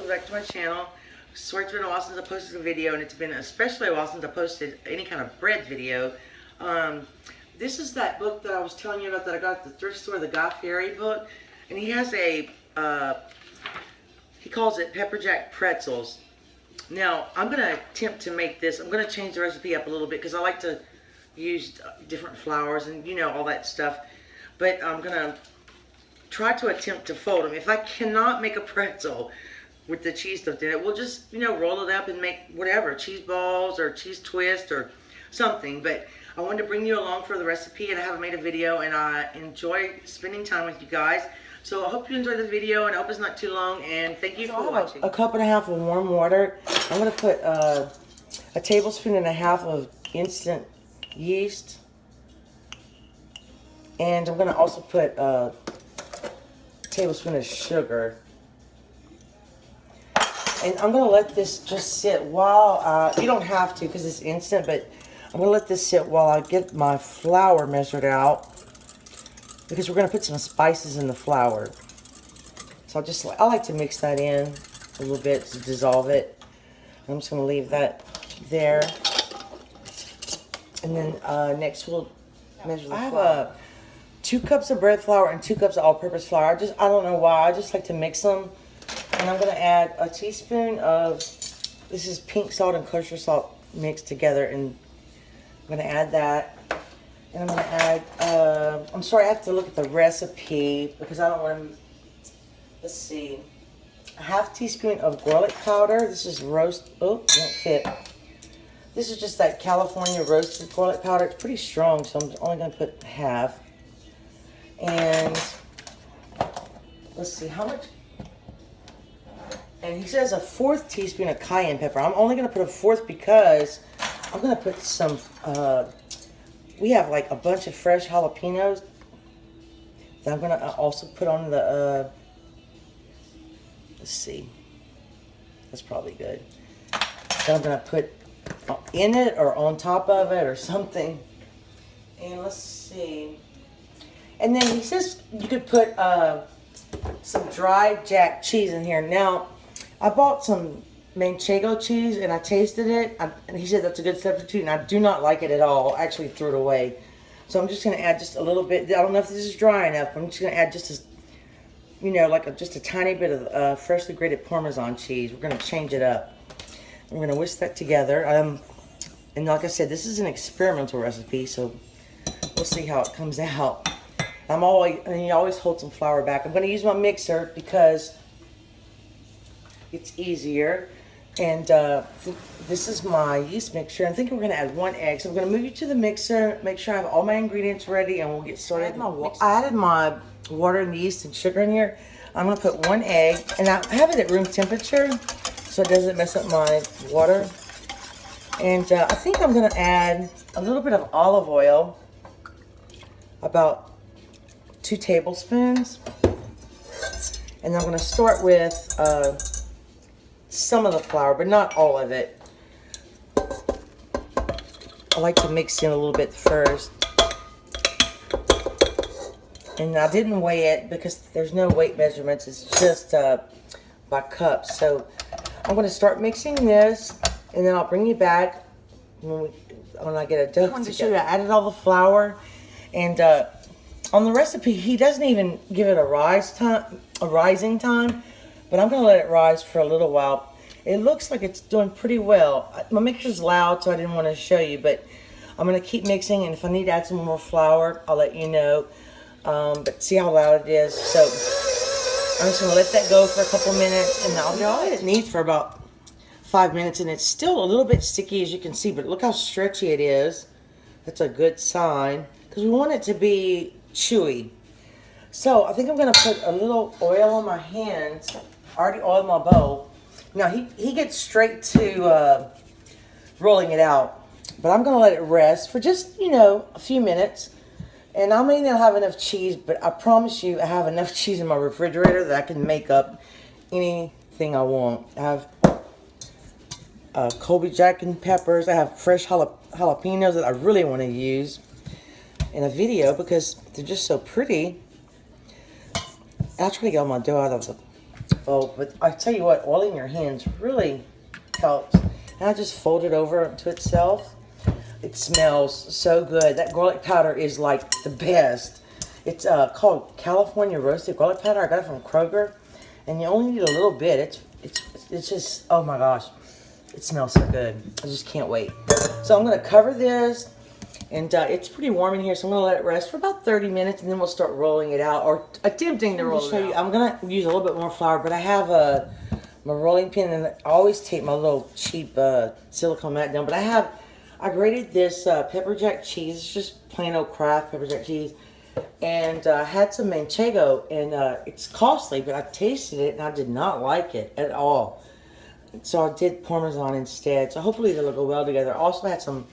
welcome back to my channel. Sorry it's been a while since I posted a video, and it's been especially a while since I posted any kind of bread video. This is that book that I was telling you about that I got at the thrift store, the Guy Fieri book, and he has a, he calls it Pepperjack Pretzels. Now, I'm going to attempt to make this. I'm going to change the recipe up a little bit because I like to use different flours and, you know, all that stuff. But I'm going to try to attempt to fold them. If I cannot make a pretzel with the cheese stuffed in it, we'll just, you know, roll it up and make whatever, cheese balls or cheese twist or something. But I wanted to bring you along for the recipe, and I haven't made a video, and I enjoy spending time with you guys. So I hope you enjoyed the video, and I hope it's not too long, and thank you for watching. A cup and a half of warm water. I'm going to put a tablespoon and a half of instant yeast. And I'm going to also put a tablespoon of sugar. And I'm going to let this just sit while, you don't have to because it's instant, but I'm going to let this sit while I get my flour measured out, because we're going to put some spices in the flour. So I like to mix that in a little bit to dissolve it. I'm just going to leave that there. And then next we'll measure the flour. I have 2 cups of bread flour and 2 cups of all-purpose flour. I don't know why, I just like to mix them. And I'm going to add a teaspoon of, this is pink salt and kosher salt mixed together, and I'm going to add that. And I'm going to add, I'm sorry, I have to look at the recipe because I don't want to, let's see, a half teaspoon of garlic powder. This is won't fit. This is just that California roasted garlic powder. It's pretty strong, so I'm only going to put half. And let's see, how much? And he says a 1/4 teaspoon of cayenne pepper. I'm only going to put a 1/4 because I'm going to put some, we have like a bunch of fresh jalapenos that I'm going to also put on the, let's see, that's probably good. That I'm going to put in it or on top of it or something. And let's see. And then he says you could put some dried jack cheese in here. Now, I bought some manchego cheese and I tasted it. And he said that's a good substitute, and I do not like it at all. I actually threw it away. So I'm just going to add just a little bit. I don't know if this is dry enough. I'm just going to add just a, you know, like just a tiny bit of freshly grated Parmesan cheese. We're going to change it up. We're going to whisk that together. And like I said, this is an experimental recipe, so we'll see how it comes out. And you always hold some flour back. I'm going to use my mixer because it's easier. And this is my yeast mixture. I think we're going to add 1 egg. So I'm going to move you to the mixer, make sure I have all my ingredients ready, and we'll get started. I added my water and yeast and sugar in here. I'm going to put 1 egg, and I have it at room temperature so it doesn't mess up my water. And I think I'm going to add a little bit of olive oil, about 2 tablespoons. And I'm going to start with some of the flour, but not all of it. I like to mix in a little bit first. And I didn't weigh it because there's no weight measurements. It's just by cups. So I'm going to start mixing this, and then I'll bring you back when I get a dough. I wanted to show you I added all the flour, and on the recipe he doesn't even give it a rising time, but I'm going to let it rise for a little while. It looks like it's doing pretty well. My mixer's loud, so I didn't want to show you, but I'm going to keep mixing, and if I need to add some more flour, I'll let you know. But see how loud it is. So I'm just going to let that go for a couple minutes, and I'll let it knead for about 5 minutes, and it's still a little bit sticky, as you can see, but look how stretchy it is. That's a good sign, because we want it to be chewy. So I think I'm going to put a little oil on my hands. I already oiled my bowl. Now he gets straight to rolling it out, but I'm going to let it rest for just, you know, a few minutes. And I may not have enough cheese, but I promise you I have enough cheese in my refrigerator that I can make up anything I want. I have Colby Jack and peppers. I have fresh jalapenos that I really want to use in a video because they're just so pretty. I'll try to get all my dough out of the Oh, but I tell you what, oiling your hands really helps. And I just fold it over to itself. It smells so good. That garlic powder is like the best. It's called California Roasted Garlic Powder. I got it from Kroger, and you only need a little bit. It's just, oh my gosh, it smells so good. I just can't wait. So I'm gonna cover this, and it's pretty warm in here, so I'm gonna let it rest for about 30 minutes, and then we'll start rolling it out, or attempting to roll it out. I'm gonna use a little bit more flour, but I have my rolling pin, and I always take my little cheap silicone mat down. But I grated this Pepperjack cheese. It's just plain old Kraft Pepperjack cheese. And I had some Manchego, and it's costly, but I tasted it, and I did not like it at all. So I did Parmesan instead. So hopefully they'll go well together. I also had some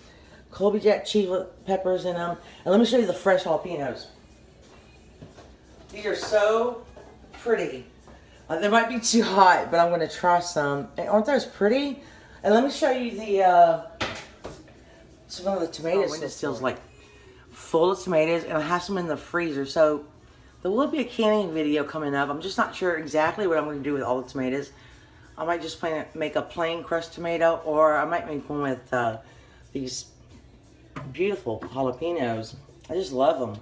Colby Jack cheese with peppers in them. And let me show you the fresh jalapenos. These are so pretty. They might be too hot, but I'm going to try some. And aren't those pretty? And let me show you the some of the tomatoes. Window still's like full of tomatoes, and I have some in the freezer. So there will be a canning video coming up. I'm just not sure exactly what I'm going to do with all the tomatoes. I might just make a plain crushed tomato, or I might make one with these beautiful jalapenos. I just love them.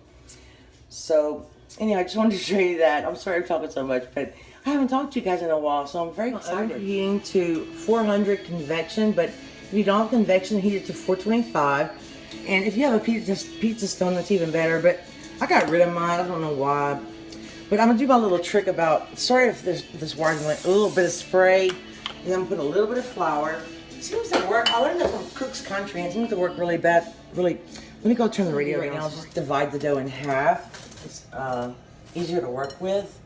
So anyway, I just wanted to show you that. I'm sorry I'm talking so much, but I haven't talked to you guys in a while, so I'm very excited. I'm heating to 400 convection, but if you don't have convection, heat it to 425. And if you have a pizza stone, that's even better. But I got rid of mine. I don't know why. But I'm gonna do my little trick about. Sorry if this wire went. A little bit of spray, and then put a little bit of flour. It seems to work. I learned that from Cook's Country, and it seems to work really bad. Really. Let me go turn the radio right now. I'll just divide the dough in half. It's easier to work with.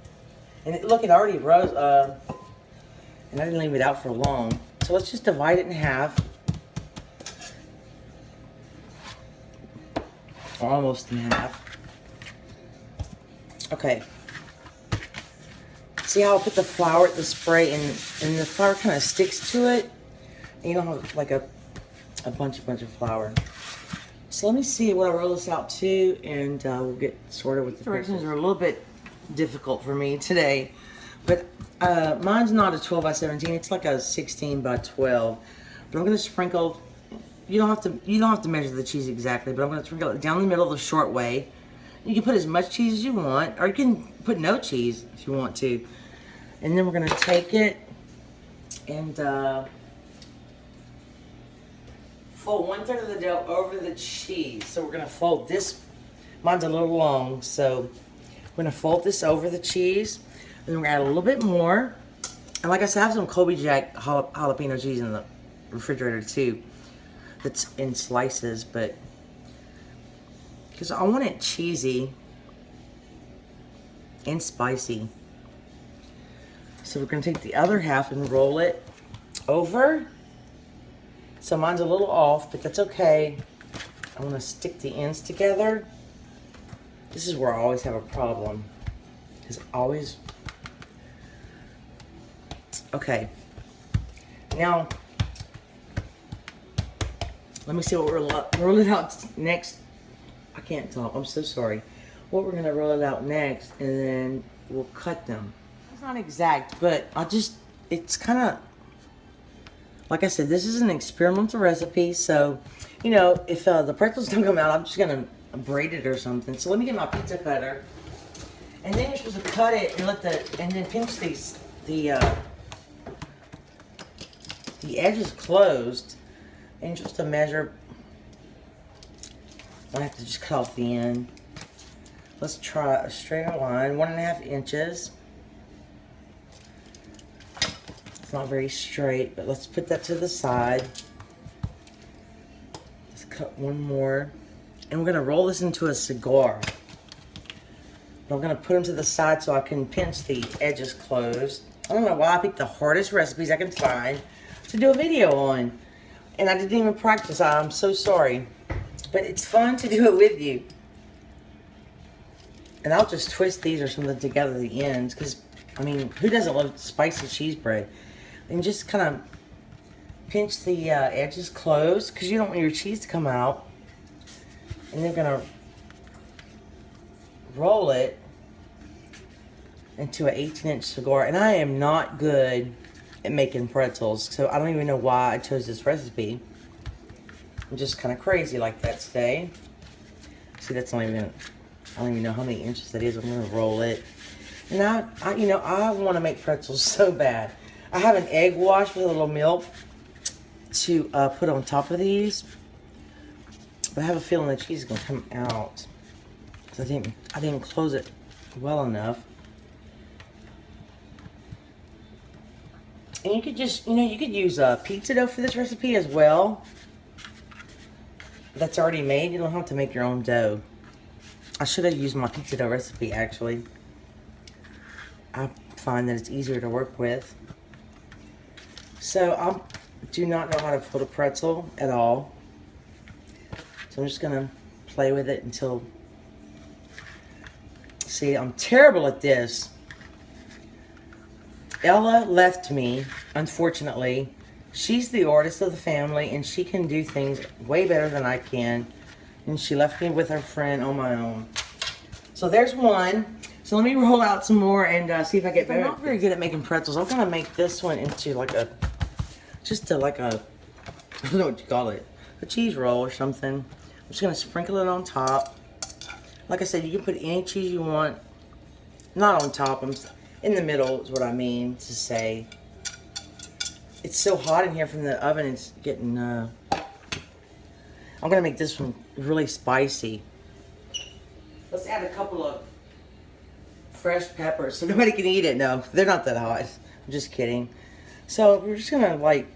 And look, it already rose. And I didn't leave it out for long. So let's just divide it in half. Almost in half. Okay. See how I put the flour, the spray, and the flour kind of sticks to it? And you don't have like a bunch of flour. So let me see what I roll this out to, and we'll get started with the directions. Are a little bit difficult for me today, but mine's not a 12 by 17. It's like a 16 by 12. But I'm gonna sprinkle. You don't have to measure the cheese exactly, but I'm gonna sprinkle it down the middle the short way. You can put as much cheese as you want, or you can put no cheese if you want to. And then we're gonna take it and fold 1/3 of the dough over the cheese. So we're gonna fold this. Mine's a little long, so we're gonna fold this over the cheese. And then we're gonna add a little bit more. And like I said, I have some Colby Jack jalapeno cheese in the refrigerator too. That's in slices, but because I want it cheesy and spicy. So we're gonna take the other half and roll it over. So mine's a little off, but that's okay. I wanna stick the ends together. This is where I always have a problem. Because always, okay. Now, let me see what we're rolling out next. I can't talk, I'm so sorry. What we're gonna roll it out next, and then we'll cut them. It's not exact, but it's kind of, like I said, this is an experimental recipe, so, you know, if the pretzels don't come out, I'm just gonna braid it or something. So let me get my pizza cutter. And then you're supposed to cut it and and then pinch the edges closed. And you're supposed to measure. I have to just cut off the end. Let's try a straighter line, 1.5 inches. It's not very straight, but let's put that to the side. Let's cut one more. And we're gonna roll this into a cigar. But I'm gonna put them to the side so I can pinch the edges closed. I don't know why I picked the hardest recipes I can find to do a video on. And I didn't even practice. I'm so sorry. But it's fun to do it with you. And I'll just twist these or something together at the ends. Because, I mean, who doesn't love spicy cheese bread? And just kind of pinch the edges closed. Because you don't want your cheese to come out. And you're going to roll it into an 18-inch cigar. And I am not good at making pretzels, so I don't even know why I chose this recipe. I'm just kind of crazy like that today. See, that's not even, I don't even know how many inches that is. I'm gonna roll it. And I want to make pretzels so bad. I have an egg wash with a little milk to put on top of these. But I have a feeling the cheese is gonna come out. So I didn't close it well enough. And you could just, you could use pizza dough for this recipe as well. That's already made. You don't have to make your own dough. I should have used my pizza dough recipe, actually. I find that it's easier to work with. So I do not know how to fold a pretzel at all. So I'm just gonna play with it until, see, I'm terrible at this. Ella left me, unfortunately. She's the artist of the family, and she can do things way better than I can. And she left me with her friend on my own. So there's one. So let me roll out some more and see if I get better. I'm not very good at making pretzels. I'm gonna make this one into like a, I don't know what you call it, a cheese roll or something. I'm just gonna sprinkle it on top. Like I said, you can put any cheese you want. Not on top, in the middle is what I mean to say. It's so hot in here from the oven, it's getting, I'm gonna make this one really spicy. Let's add a couple of fresh peppers so nobody can eat it. No, they're not that hot. I'm just kidding. So we're just gonna like,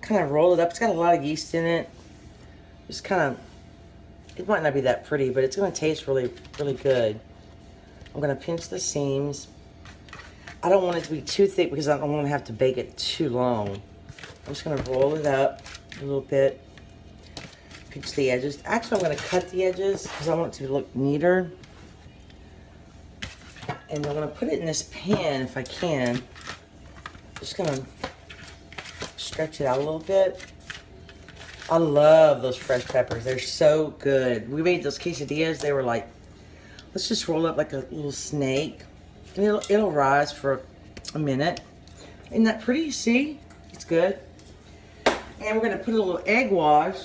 kind of roll it up. It's got a lot of yeast in it. Just kind of, it might not be that pretty, but it's gonna taste really, really good. I'm gonna pinch the seams. I don't want it to be too thick because I don't want to have to bake it too long. I'm just going to roll it up a little bit. Pinch the edges. Actually, I'm going to cut the edges because I want it to look neater. And I'm going to put it in this pan if I can. Just going to stretch it out a little bit. I love those fresh peppers. They're so good. We made those quesadillas. They were like, let's just roll up like a little snake. And it'll rise for a minute. Isn't that pretty? See? It's good. And we're going to put a little egg wash.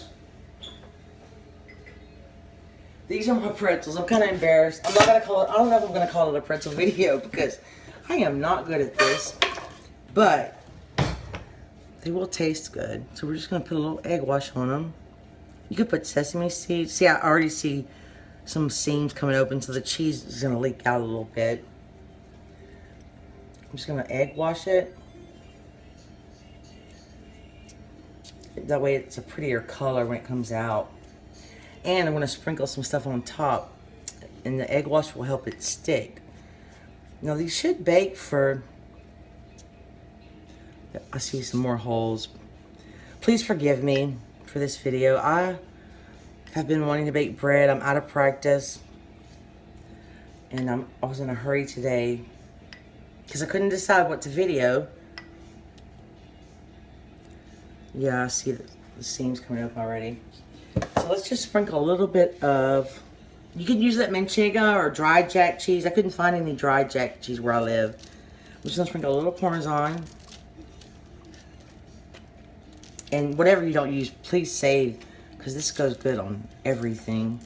These are my pretzels. I'm kind of embarrassed. I'm not going to call it, I don't know if I'm going to call it a pretzel video because I am not good at this. But they will taste good. So we're just going to put a little egg wash on them. You could put sesame seeds. See, I already see some seams coming open, so the cheese is going to leak out a little bit. I'm just going to egg wash it. That way it's a prettier color when it comes out. And I'm going to sprinkle some stuff on top. And the egg wash will help it stick. Now these should bake for... I see some more holes. Please forgive me for this video. I have been wanting to bake bread. I'm out of practice. And I was in a hurry today because I couldn't decide what to video. Yeah, I see the seams coming up already. So let's just sprinkle a little bit of, you can use that manchego or dry jack cheese. I couldn't find any dry jack cheese where I live. I'm just gonna sprinkle a little Parmesan. And whatever you don't use, please save, because this goes good on everything.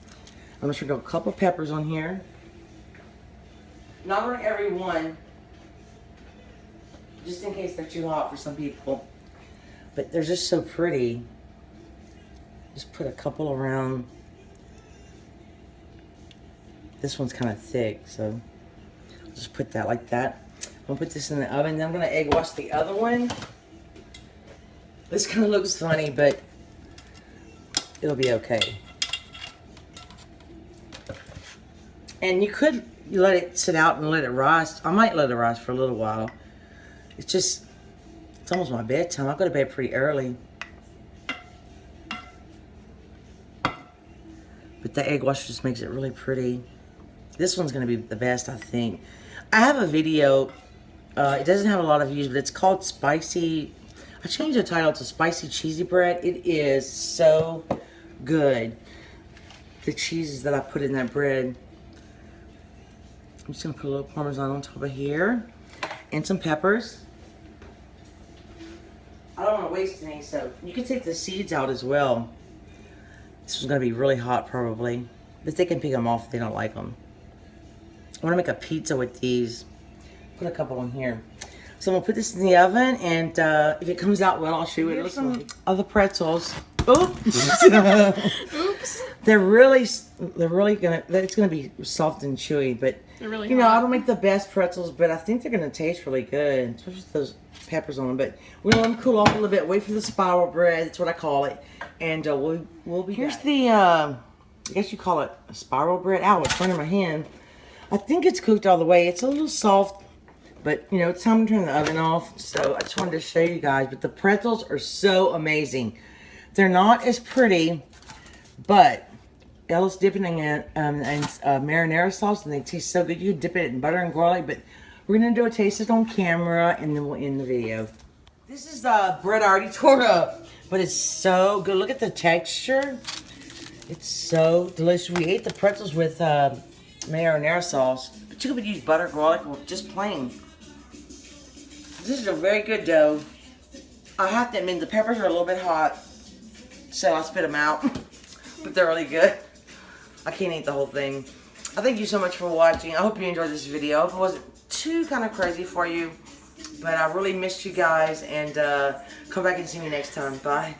I'm gonna sprinkle a couple peppers on here. Not on every one, just in case they're too hot for some people. But they're just so pretty. Just put a couple around. This one's kind of thick, so I'll just put that like that. I'm gonna put this in the oven. Then I'm gonna egg wash the other one. This kind of looks funny, but it'll be okay. And you could let it sit out and let it rise. I might let it rise for a little while. It's almost my bedtime. I go to bed pretty early. But the egg wash just makes it really pretty. This one's going to be the best, I think. I have a video. It doesn't have a lot of views, but it's called Spicy. I changed the title to Spicy Cheesy Bread. It is so good. The cheeses that I put in that bread. I'm just gonna put a little Parmesan on top of here. And some peppers. I don't want to waste any, so you can take the seeds out as well. This is gonna be really hot probably, but they can pick them off if they don't like them. I wanna make a pizza with these. Put a couple in here. So I'm gonna put this in the oven, and if it comes out well, I'll show you what it looks like. Of the pretzels. Oops. Oops. They're really gonna. It's gonna be soft and chewy, but They're really you know, hot. I don't make the best pretzels, but I think they're gonna taste really good, especially with those peppers on them. But we're gonna let them cool off a little bit. Wait for the spiral bread. That's what I call it, and we'll be. Here's the I guess you call it a spiral bread. Ow! It's burning my hand. I think it's cooked all the way. It's a little soft. But, you know, it's time to turn the oven off. So I just wanted to show you guys. But the pretzels are so amazing. They're not as pretty, but Ella's dipping in marinara sauce, and they taste so good. You can dip it in butter and garlic, but we're going to do a taste test on camera, and then we'll end the video. This is the bread I already tore up, but it's so good. Look at the texture. It's so delicious. We ate the pretzels with marinara sauce, but you could use butter, garlic, or just plain. This is a very good dough. I have to admit, the peppers are a little bit hot, so I spit them out. But they're really good. I can't eat the whole thing. I thank you so much for watching. I hope you enjoyed this video. I hope it wasn't too kind of crazy for you. But I really missed you guys. And come back and see me next time. Bye.